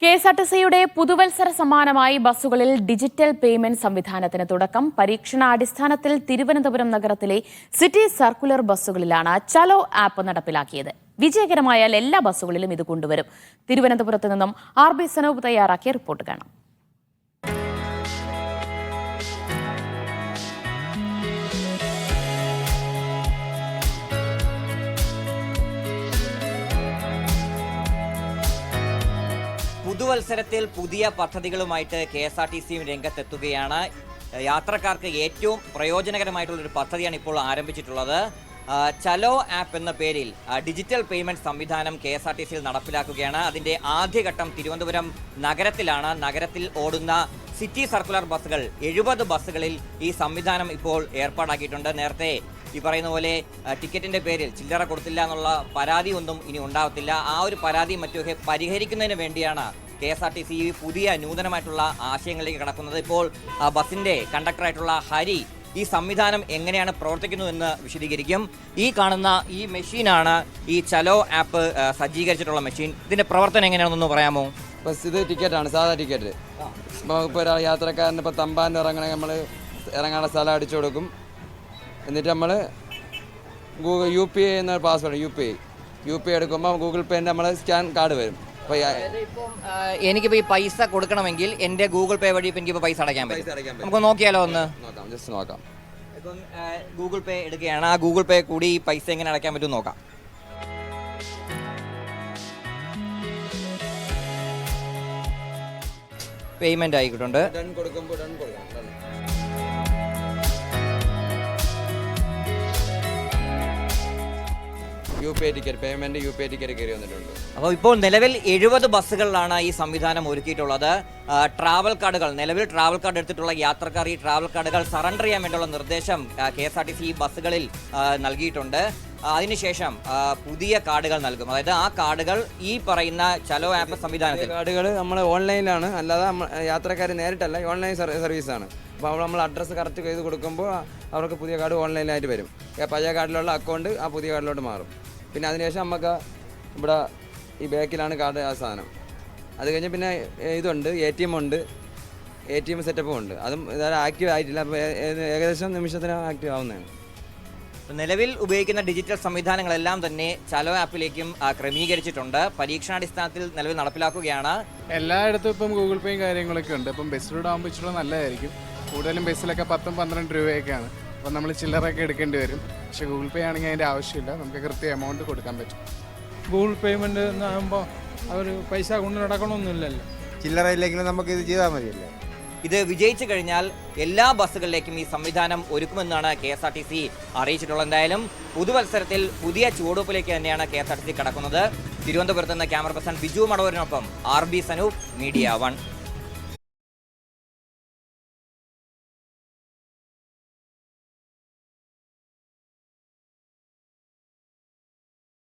കെഎസ്ആർടിസിയുടെ പുതുവത്സര സമ്മാനമായി ബസ്സുകളിൽ ഡിജിറ്റൽ പേയ്മെന്റ് സംവിധാനത്തിന് തുടക്കം. പരീക്ഷണാടിസ്ഥാനത്തിൽ തിരുവനന്തപുരം നഗരത്തിലെ സിറ്റി സർക്കുലർ ബസ്സുകളിലാണ് ചലോ ആപ്പ് നടപ്പിലാക്കിയത്. വിജയകരമായാൽ എല്ലാ ബസ്സുകളിലും ഇത് കൊണ്ടുവരും. തിരുവനന്തപുരത്ത് നിന്നും RB സനൂപ് തയ്യാറാക്കിയ റിപ്പോർട്ട് കാണാം. പുതുവത്സരത്തിൽ പുതിയ പദ്ധതികളുമായിട്ട് KSRTC രംഗത്തെത്തുകയാണ്. യാത്രക്കാർക്ക് ഏറ്റവും പ്രയോജനകരമായിട്ടുള്ളൊരു പദ്ധതിയാണ് ഇപ്പോൾ ആരംഭിച്ചിട്ടുള്ളത്. ചലോ ആപ്പ് എന്ന പേരിൽ ഡിജിറ്റൽ പേയ്മെൻറ്റ് സംവിധാനം KSRTCയിൽ നടപ്പിലാക്കുകയാണ്. അതിൻ്റെ ആദ്യഘട്ടം തിരുവനന്തപുരം നഗരത്തിലാണ്. നഗരത്തിൽ ഓടുന്ന സിറ്റി സർക്കുലർ ബസ്സുകൾ 70 ബസ്സുകളിൽ ഈ സംവിധാനം ഇപ്പോൾ ഏർപ്പാടാക്കിയിട്ടുണ്ട്. നേരത്തെ ഈ പറയുന്ന പോലെ ടിക്കറ്റിൻ്റെ പേരിൽ ചില്ലറ കൊടുത്തില്ല എന്നുള്ള പരാതി ഒന്നും ഇനി ഉണ്ടാവത്തില്ല. ആ ഒരു പരാതിയും മറ്റുമൊക്കെ പരിഹരിക്കുന്നതിന് വേണ്ടിയാണ് KSRTC പുതിയ നൂതനമായിട്ടുള്ള ആശയങ്ങളിലേക്ക് കടക്കുന്നത്. ഇപ്പോൾ ബസ്സിൻ്റെ കണ്ടക്ടറായിട്ടുള്ള ഹരി ഈ സംവിധാനം എങ്ങനെയാണ് പ്രവർത്തിക്കുന്നതെന്ന് വിശദീകരിക്കും. ഈ കാണുന്ന ഈ മെഷീനാണ് ഈ ചലോ ആപ്പ് സജ്ജീകരിച്ചിട്ടുള്ള മെഷീൻ. ഇതിൻ്റെ പ്രവർത്തനം എങ്ങനെയാണെന്നൊന്ന് പറയാമോ? ബസ് ഇത് ടിക്കറ്റാണ്, സാധാ ടിക്കറ്റ്. ഇപ്പോൾ ഒരാൾ യാത്രക്കാരന് ഇപ്പോൾ തമ്പാൻ ഇറങ്ങണമെങ്കിൽ നമ്മൾ ഇറങ്ങാനുള്ള സ്ഥലം അടിച്ചു കൊടുക്കും. എന്നിട്ട് നമ്മൾ UPI എന്ന പാസ്വേഡ് UPI എടുക്കുമ്പോൾ ഗൂഗിൾ പേൻ്റെ നമ്മൾ സ്കാൻ കാർഡ് വരും. അപ്പോൾ എനിക്കിപ്പോൾ ഈ പൈസ കൊടുക്കണമെങ്കിൽ എൻ്റെ ഗൂഗിൾ പേ വഴി ഇപ്പം എനിക്കിപ്പോൾ പൈസ അടയ്ക്കാൻ പറ്റും. നമുക്ക് നോക്കിയാലോ? ജസ്റ്റ് നോക്കാം. ഇപ്പം ഗൂഗിൾ പേ എടുക്കുകയാണ്. ആ ഗൂഗിൾ പേ കൂടി ഈ പൈസ എങ്ങനെ അടയ്ക്കാൻ പറ്റും നോക്കാം. പേയ്മെന്റ് ആയിക്കിട്ടുണ്ട്. UPI ticket payment UPI ticket കയറി വന്നിട്ടുണ്ട്. അപ്പോൾ ഇപ്പോൾ നിലവിൽ 70 ബസ്സുകളിലാണ് ഈ സംവിധാനം ഒരുക്കിയിട്ടുള്ളത്. ട്രാവൽ കാർഡുകൾ, നിലവിൽ ട്രാവൽ കാർഡ് എടുത്തിട്ടുള്ള യാത്രക്കാർ ഈ ട്രാവൽ കാർഡുകൾ സറണ്ടർ ചെയ്യാൻ വേണ്ടിയുള്ള നിർദ്ദേശം KSRTC ബസ്സുകളിൽ നൽകിയിട്ടുണ്ട്. അതിനുശേഷം പുതിയ കാർഡുകൾ നൽകും. അതായത് ആ കാർഡുകൾ ഈ പറയുന്ന ചലോ ആപ്പ് സംവിധാനത്തിൽ കാർഡുകൾ നമ്മൾ ഓൺലൈനിലാണ്, അല്ലാതെ യാത്രക്കാർ നേരിട്ടല്ല, ഓൺലൈൻ സർവീസാണ്. അപ്പോൾ നമ്മൾ അഡ്രസ്സ് കറക്റ്റ് ചെയ്ത് കൊടുക്കുമ്പോൾ അവർക്ക് പുതിയ കാർഡ് ഓൺലൈനായിട്ട് വരും. പഴയ കാർഡിലുള്ള അക്കൗണ്ട് ആ പുതിയ കാർഡിലോട്ട് മാറും. പിന്നെ അതിനുശേഷം നമുക്ക് ഇവിടെ ഈ ബാക്കിലാണ് കാർഡ്, ആ സാധനം. അത് കഴിഞ്ഞ് പിന്നെ ഇതുണ്ട്, ATM ഉണ്ട്, ATM സെറ്റപ്പും ഉണ്ട്. അതും ഇതാരും ആക്റ്റീവ് ആയിട്ടില്ല. അപ്പോൾ ഏകദേശം നിമിഷത്തിന് ആക്റ്റീവ് ആവുന്നതാണ്. നിലവിൽ ഉപയോഗിക്കുന്ന ഡിജിറ്റൽ സംവിധാനങ്ങളെല്ലാം തന്നെ ചലോ ആപ്പിലേക്കും ക്രമീകരിച്ചിട്ടുണ്ട്. പരീക്ഷണാടിസ്ഥാനത്തിൽ നിലവിൽ നടപ്പിലാക്കുകയാണ്. എല്ലായിടത്തും ഇപ്പം ഗൂഗിൾ പേയും കാര്യങ്ങളൊക്കെ ഉണ്ട്. ഇപ്പം ബസ്സിലൂടെ ആകുമ്പോൾ ഇച്ചിരി നല്ലതായിരിക്കും. കൂടുതലും ബസ്സിലൊക്കെ 10-12 രൂപയൊക്കെയാണ്. അപ്പം നമ്മൾ ചില്ലറൊക്കെ എടുക്കേണ്ടി വരും. പക്ഷേ ഗൂഗിൾ പേ ആണെങ്കിൽ അതിൻ്റെ ആവശ്യമില്ല, നമുക്ക് കൃത്യ എമൗണ്ട് കൊടുക്കാൻ പറ്റും. ഗൂഗിൾ പേയ്മെൻറ്റ് എന്നാകുമ്പോൾ അവർ പൈസ കൊണ്ട് നടക്കണമെന്നില്ലല്ലോ. ചില്ലറ ഇല്ലെങ്കിലും നമുക്ക് ഇത് ചെയ്താൽ മതിയല്ലേ. ഇത് വിജയിച്ചു കഴിഞ്ഞാൽ എല്ലാ ബസ്സുകളിലേക്കും ഈ സംവിധാനം ഒരുക്കുമെന്നാണ് KSRTC അറിയിച്ചിട്ടുള്ളത്. എന്തായാലും പുതുവത്സരത്തിൽ പുതിയ ചുവടുവെപ്പിലേക്ക് തന്നെയാണ് KSRTC കടക്കുന്നത്. തിരുവനന്തപുരത്ത് നിന്ന് ക്യാമറ പേഴ്സൺ ബിജു മടവൂരിനൊപ്പം RB സനൂപ്, മീഡിയ 1.